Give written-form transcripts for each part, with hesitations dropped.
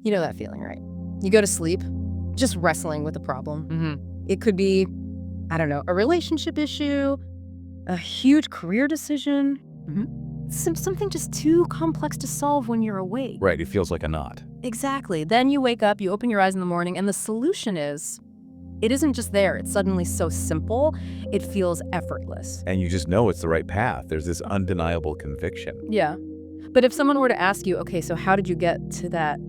You know that feeling, right? You go to sleep just wrestling with a problem. It could be, I don't know, a relationship issue, a huge career decision, something just too complex to solve when you're awake. Right, it feels like a knot. Exactly. Then you wake up, you open your eyes in the morning, and the solution it isn't just there. It's suddenly so simple, it feels effortless. And you just know it's the right path. There's this undeniable conviction. Yeah. But if someone were to ask you, okay, so how did you get to that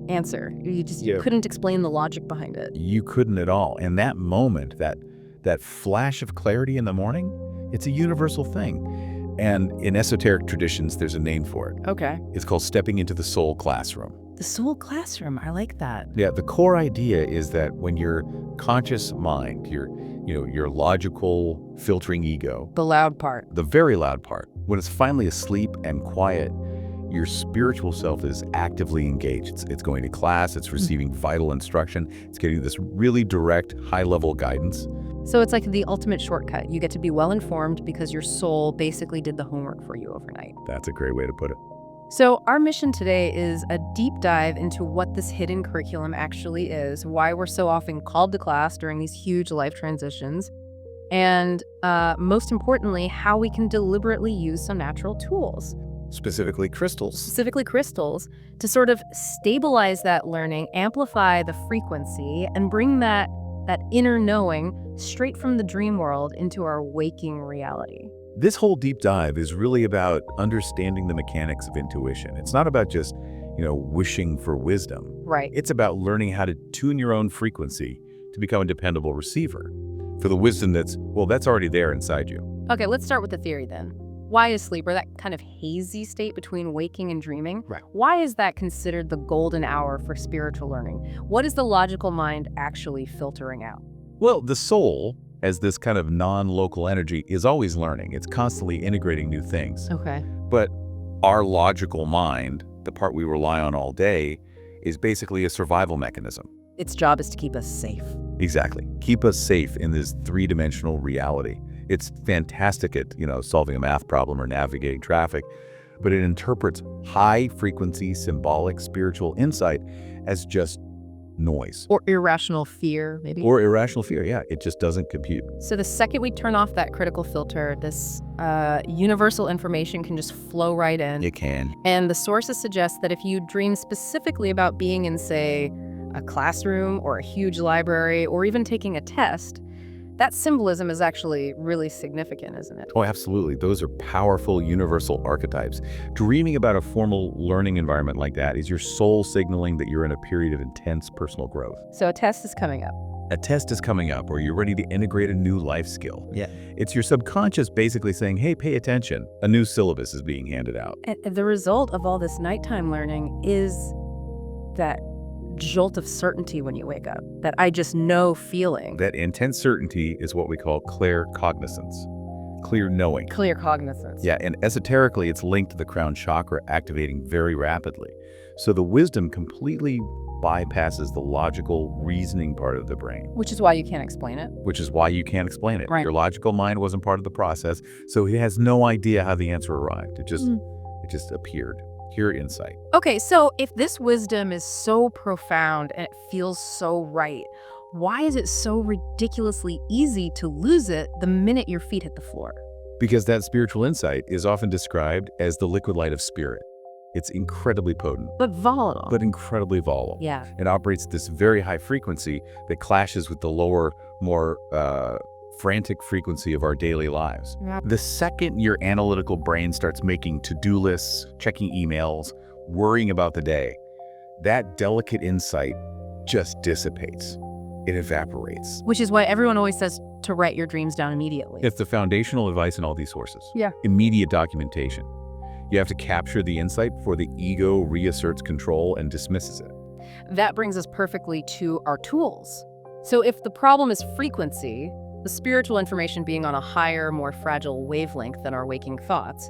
answer? You couldn't explain the logic behind it. You couldn't at all. And that moment, that flash of clarity in the morning, it's a universal thing. And in esoteric traditions, there's a name for it. Okay. It's called stepping into the soul classroom. The soul classroom, I like that. Yeah, the core idea is that when your conscious mind, your logical filtering ego, The loud part. the very loud part, when it's finally asleep and quiet, your spiritual self is actively engaged. It's going to class, it's receiving vital instruction, it's getting this really direct, high-level guidance. So it's like the ultimate shortcut. You get to be well-informed because your soul basically did the homework for you overnight. That's a great way to put it. So our mission today is a deep dive into what this hidden curriculum actually is, why we're so often called to class during these huge life transitions, and most importantly, how we can deliberately use some natural tools, Specifically crystals. to sort of stabilize that learning, amplify the frequency, and bring that inner knowing straight from the dream world into our waking reality. This whole deep dive is really about understanding the mechanics of intuition. It's not about just, wishing for wisdom. Right. It's about learning how to tune your own frequency to become a dependable receiver for the wisdom that's already there inside you. Okay, let's start with the theory then. Why is sleep, or that kind of hazy state between waking and dreaming, Right. why is that considered the golden hour for spiritual learning? What is the logical mind actually filtering out? Well, the soul, as this kind of non-local energy, is always learning. It's constantly integrating new things. Okay. But our logical mind, the part we rely on all day, is basically a survival mechanism. Its job is to keep us safe. Exactly. Keep us safe in this three-dimensional reality. It's fantastic at, solving a math problem or navigating traffic, but it interprets high-frequency, symbolic, spiritual insight as just noise. Or irrational fear, maybe. Or irrational fear, yeah. It just doesn't compute. So the second we turn off that critical filter, this universal information can just flow right in. It can. And the sources suggest that if you dream specifically about being in, say, a classroom or a huge library or even taking a test, that symbolism is actually really significant, isn't it? Oh, absolutely. Those are powerful universal archetypes. Dreaming about a formal learning environment like that is your soul signaling that you're in a period of intense personal growth. So a test is coming up. A test is coming up, or you're ready to integrate a new life skill. Yeah. It's your subconscious basically saying, hey, pay attention. A new syllabus is being handed out. And the result of all this nighttime learning is that jolt of certainty when you wake up, that I just know feeling. That intense certainty is what we call clear cognizance, clear knowing. Clear cognizance. Yeah, and esoterically, it's linked to the crown chakra activating very rapidly. So the wisdom completely bypasses the logical reasoning part of the brain. Which is why you can't explain it. Which is why you can't explain it. Right. Your logical mind wasn't part of the process, so it has no idea how the answer arrived. It just appeared. Pure insight. Okay, so if this wisdom is so profound and it feels so right, why is it so ridiculously easy to lose it the minute your feet hit the floor? Because that spiritual insight is often described as the liquid light of spirit. It's incredibly potent. But volatile. But incredibly volatile. Yeah. It operates at this very high frequency that clashes with the lower, more frantic frequency of our daily lives. Yeah. The second your analytical brain starts making to-do lists, checking emails, worrying about the day, that delicate insight just dissipates. It evaporates. Which is why everyone always says to write your dreams down immediately. It's the foundational advice in all these sources. Yeah. Immediate documentation. You have to capture the insight before the ego reasserts control and dismisses it. That brings us perfectly to our tools. So if the problem is frequency, the spiritual information being on a higher, more fragile wavelength than our waking thoughts,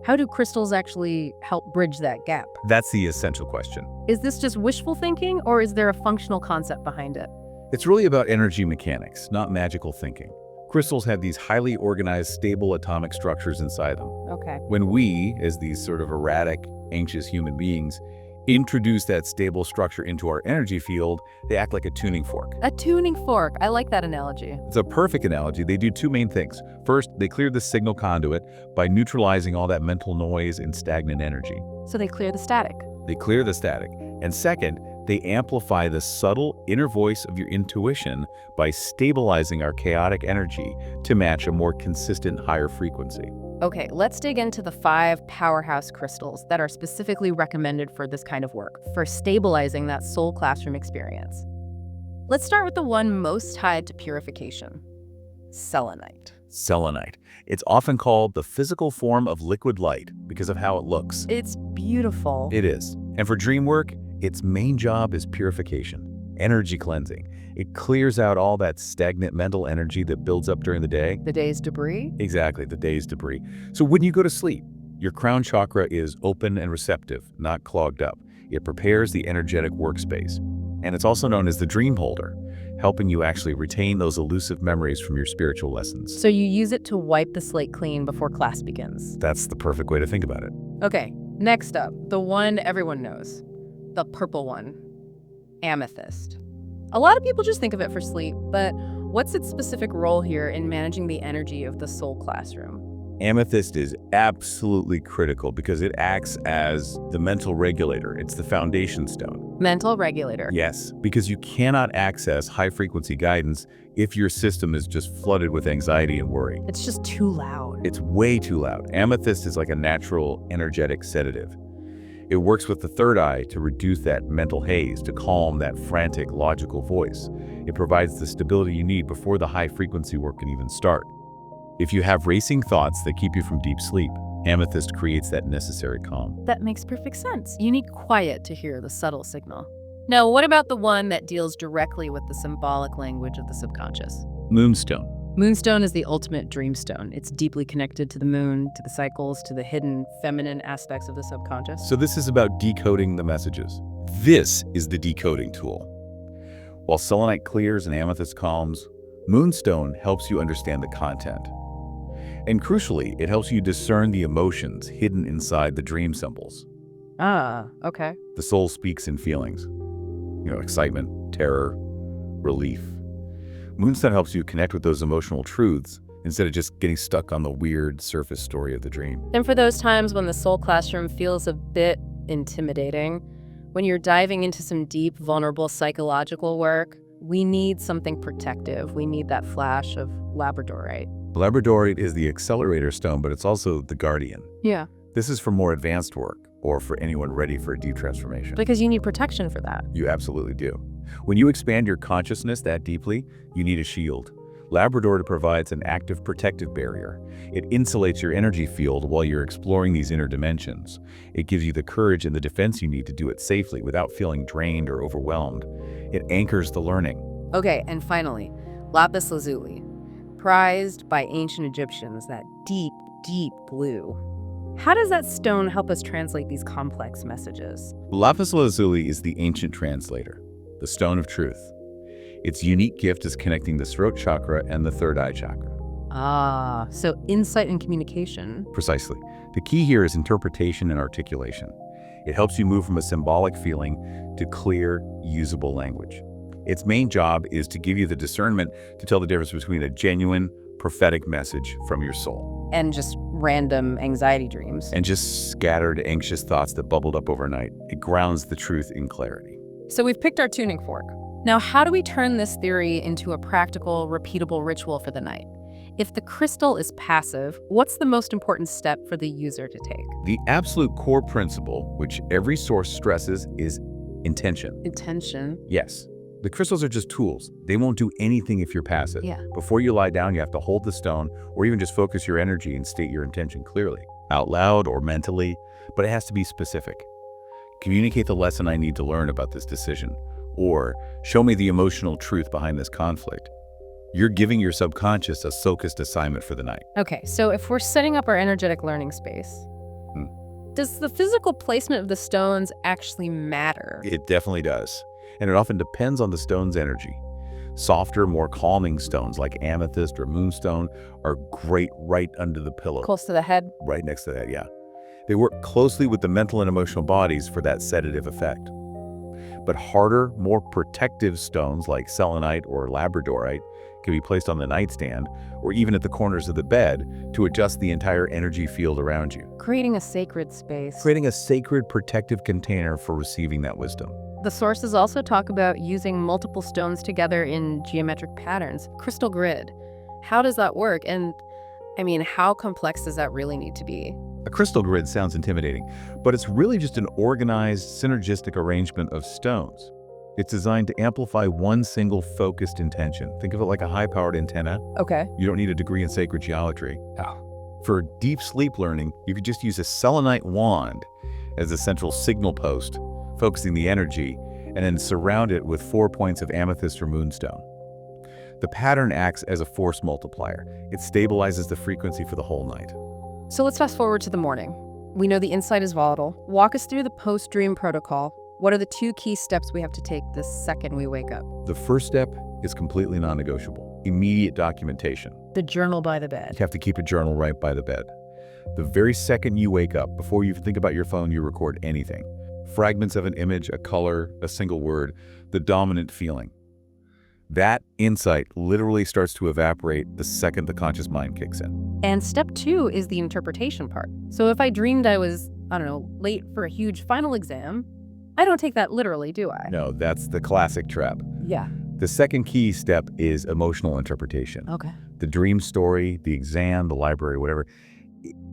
how do crystals actually help bridge that gap? That's the essential question. Is this just wishful thinking, or is there a functional concept behind it? It's really about energy mechanics, not magical thinking. Crystals have these highly organized, stable atomic structures inside them. Okay. When we, as these sort of erratic, anxious human beings, introduce that stable structure into our energy field, they act like a tuning fork. A tuning fork. I like that analogy. It's a perfect analogy. They do two main things. First, they clear the signal conduit by neutralizing all that mental noise and stagnant energy. So they clear the static. They clear the static. And second, they amplify the subtle inner voice of your intuition by stabilizing our chaotic energy to match a more consistent, higher frequency. Okay, let's dig into the 5 powerhouse crystals that are specifically recommended for this kind of work, for stabilizing that soul classroom experience. Let's start with the one most tied to purification, selenite. Selenite. It's often called the physical form of liquid light because of how it looks. It's beautiful. It is. And for dream work, its main job is purification, energy cleansing. It clears out all that stagnant mental energy that builds up during the day. The day's debris? Exactly, the day's debris. So when you go to sleep, your crown chakra is open and receptive, not clogged up. It prepares the energetic workspace. And it's also known as the dream holder, helping you actually retain those elusive memories from your spiritual lessons. So you use it to wipe the slate clean before class begins. That's the perfect way to think about it. Okay, next up, the one everyone knows, the purple one, amethyst. A lot of people just think of it for sleep, but what's its specific role here in managing the energy of the soul classroom? Amethyst is absolutely critical because it acts as the mental regulator. It's the foundation stone. Mental regulator. Yes, because you cannot access high-frequency guidance if your system is just flooded with anxiety and worry. It's just too loud. It's way too loud. Amethyst is like a natural, energetic sedative. It works with the third eye to reduce that mental haze, to calm that frantic, logical voice. It provides the stability you need before the high-frequency work can even start. If you have racing thoughts that keep you from deep sleep, amethyst creates that necessary calm. That makes perfect sense. You need quiet to hear the subtle signal. Now, what about the one that deals directly with the symbolic language of the subconscious? Moonstone. Moonstone is the ultimate dreamstone. It's deeply connected to the moon, to the cycles, to the hidden feminine aspects of the subconscious. So this is about decoding the messages. This is the decoding tool. While selenite clears and amethyst calms, moonstone helps you understand the content. And crucially, it helps you discern the emotions hidden inside the dream symbols. Ah, okay. The soul speaks in feelings. Excitement, terror, relief. Moonstone helps you connect with those emotional truths instead of just getting stuck on the weird surface story of the dream. And for those times when the soul classroom feels a bit intimidating, when you're diving into some deep, vulnerable psychological work, we need something protective. We need that flash of labradorite. Labradorite is the accelerator stone, but it's also the guardian. Yeah. This is for more advanced work or for anyone ready for a deep transformation. Because you need protection for that. You absolutely do. When you expand your consciousness that deeply, you need a shield. Labradorite provides an active protective barrier. It insulates your energy field while you're exploring these inner dimensions. It gives you the courage and the defense you need to do it safely without feeling drained or overwhelmed. It anchors the learning. Okay, and finally, lapis lazuli. Prized by ancient Egyptians, that deep, deep blue. How does that stone help us translate these complex messages? Lapis lazuli is the ancient translator, the stone of truth. Its unique gift is connecting the throat chakra and the third eye chakra. Ah, so insight and communication. Precisely. The key here is interpretation and articulation. It helps you move from a symbolic feeling to clear, usable language. Its main job is to give you the discernment to tell the difference between a genuine, prophetic message from your soul. And just random anxiety dreams. And just scattered, anxious thoughts that bubbled up overnight. It grounds the truth in clarity. So we've picked our tuning fork. Now, how do we turn this theory into a practical, repeatable ritual for the night? If the crystal is passive, what's the most important step for the user to take? The absolute core principle, which every source stresses, is intention. Intention. Yes. The crystals are just tools. They won't do anything if you're passive. Yeah. Before you lie down, you have to hold the stone or even just focus your energy and state your intention clearly, out loud or mentally, but it has to be specific. Communicate the lesson I need to learn about this decision, or show me the emotional truth behind this conflict. You're giving your subconscious a focused assignment for the night. Okay, so if we're setting up our energetic learning space, does the physical placement of the stones actually matter? It definitely does. And it often depends on the stone's energy. Softer, more calming stones like amethyst or moonstone are great right under the pillow. Close to the head? Right next to that, yeah. They work closely with the mental and emotional bodies for that sedative effect. But harder, more protective stones like selenite or labradorite can be placed on the nightstand or even at the corners of the bed to adjust the entire energy field around you, Creating a sacred space. creating a sacred protective container for receiving that wisdom. The sources also talk about using multiple stones together in geometric patterns. Crystal grid. How does that work? And how complex does that really need to be? A crystal grid sounds intimidating, but it's really just an organized, synergistic arrangement of stones. It's designed to amplify one single focused intention. Think of it like a high-powered antenna. Okay. You don't need a degree in sacred geometry. For deep sleep learning, you could just use a selenite wand as a central signal post, focusing the energy, and then surround it with 4 points of amethyst or moonstone. The pattern acts as a force multiplier. It stabilizes the frequency for the whole night. So let's fast forward to the morning. We know the insight is volatile. Walk us through the post-dream protocol. What are the 2 key steps we have to take the second we wake up? The first step is completely non-negotiable. Immediate documentation. The journal by the bed. You have to keep a journal right by the bed. The very second you wake up, before you think about your phone, you record anything. Fragments of an image, a color, a single word, the dominant feeling. That insight literally starts to evaporate the second the conscious mind kicks in. And step 2 is the interpretation part. So if I dreamed I was, late for a huge final exam, I don't take that literally, do I? No, that's the classic trap. Yeah. The second key step is emotional interpretation. Okay. The dream story, the exam, the library, whatever,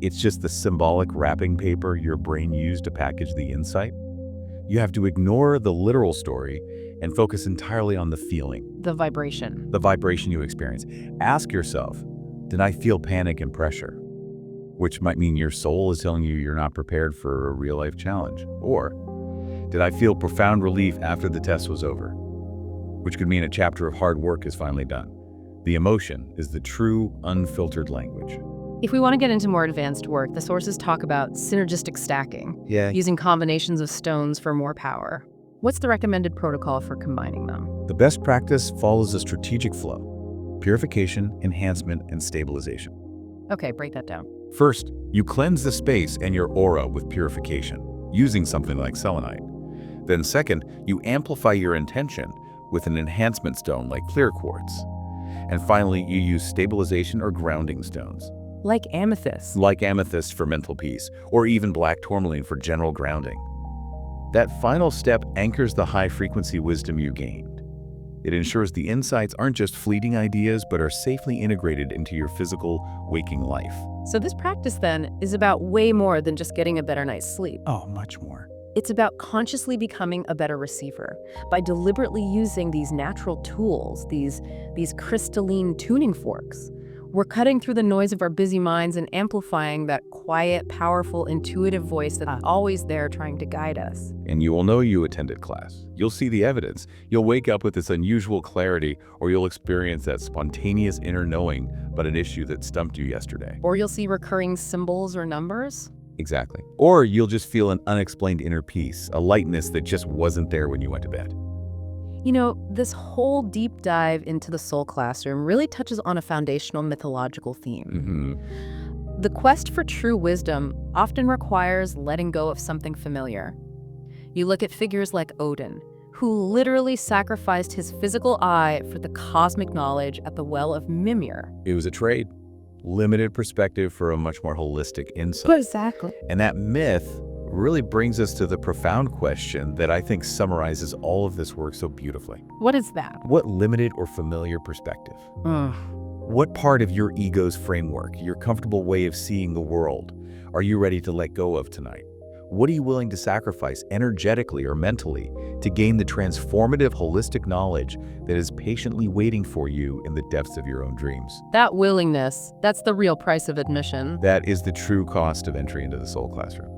it's just the symbolic wrapping paper your brain used to package the insight. You have to ignore the literal story and focus entirely on the feeling, The vibration. the vibration you experience. Ask yourself, did I feel panic and pressure? Which might mean your soul is telling you you're not prepared for a real-life challenge. Or, did I feel profound relief after the test was over? Which could mean a chapter of hard work is finally done. The emotion is the true, unfiltered language. If we want to get into more advanced work, the sources talk about synergistic stacking, using combinations of stones for more power. What's the recommended protocol for combining them? The best practice follows a strategic flow: purification, enhancement, and stabilization. Okay, break that down. First, you cleanse the space and your aura with purification, using something like selenite. Then second, you amplify your intention with an enhancement stone like clear quartz. And finally, you use stabilization or grounding stones, Like amethyst. like amethyst for mental peace, or even black tourmaline for general grounding. That final step anchors the high-frequency wisdom you gained. It ensures the insights aren't just fleeting ideas, but are safely integrated into your physical, waking life. So this practice then is about way more than just getting a better night's sleep. Oh, much more. It's about consciously becoming a better receiver by deliberately using these natural tools, these crystalline tuning forks. We're cutting through the noise of our busy minds and amplifying that quiet, powerful, intuitive voice that's always there trying to guide us. And you will know you attended class. You'll see the evidence. You'll wake up with this unusual clarity, or you'll experience that spontaneous inner knowing about an issue that stumped you yesterday. Or you'll see recurring symbols or numbers. Exactly. Or you'll just feel an unexplained inner peace, a lightness that just wasn't there when you went to bed. You know, this whole deep dive into the soul classroom really touches on a foundational mythological theme. The quest for true wisdom often requires letting go of something familiar. You look at figures like Odin, who literally sacrificed his physical eye for the cosmic knowledge at the well of Mimir. It was a trade. Limited perspective for a much more holistic insight. Exactly. And that myth really brings us to the profound question that I think summarizes all of this work so beautifully. What is that? What limited or familiar perspective? What part of your ego's framework, your comfortable way of seeing the world, are you ready to let go of tonight? What are you willing to sacrifice energetically or mentally to gain the transformative holistic knowledge that is patiently waiting for you in the depths of your own dreams? That willingness, that's the real price of admission. That is the true cost of entry into the soul classroom.